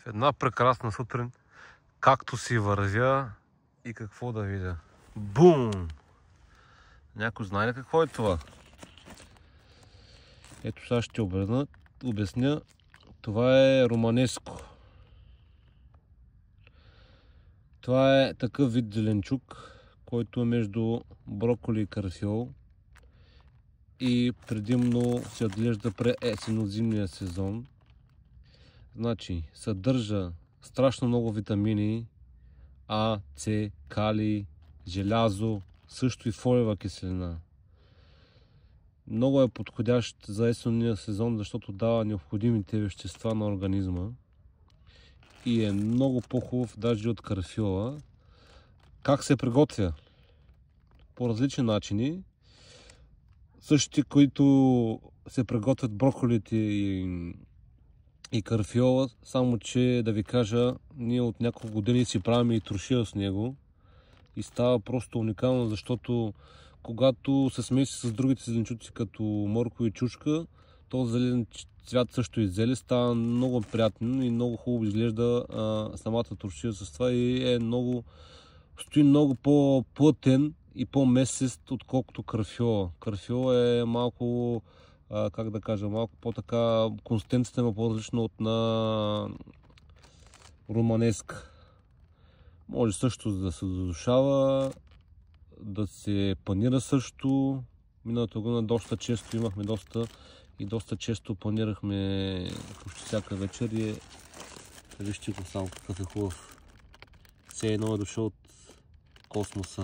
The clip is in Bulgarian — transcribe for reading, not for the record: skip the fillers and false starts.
В една прекрасна сутрин, както си вървя и какво да видя. Бум! Някой знае ли какво е това? Ето сега ще обясня. Това е романеско. Това е такъв вид зеленчук, който е между броколи и карфиол и предимно се отглежда през есенно-зимния сезон. Значи, съдържа страшно много витамини А, С, калий, желязо, също и фолиева киселина. Много е подходящ за есенния сезон, защото дава необходимите вещества на организма и е много по-хубав даже от карфиола. Как се приготвя? По различни начини. Същите, които се приготвят броколите и карфиола, само че да ви кажа, ние от няколко години си правим и трошия с него и става просто уникално, защото когато се смеси с другите зеленчуци като моркова и чушка, този зелен цвят също и зеле, става много приятно и много хубаво изглежда самата трошия с това и стои много по-плътен и по-месест, отколкото карфиола. Карфиола е малко, как да кажа, малко по-така, консистенцията е по-различна от на романеска. Може също да се задушава, да се панира също. Миналата година доста често имахме доста често панирахме почти всяка вечер и вижте го само какъв е хубав. Все едно е дошъл от космоса.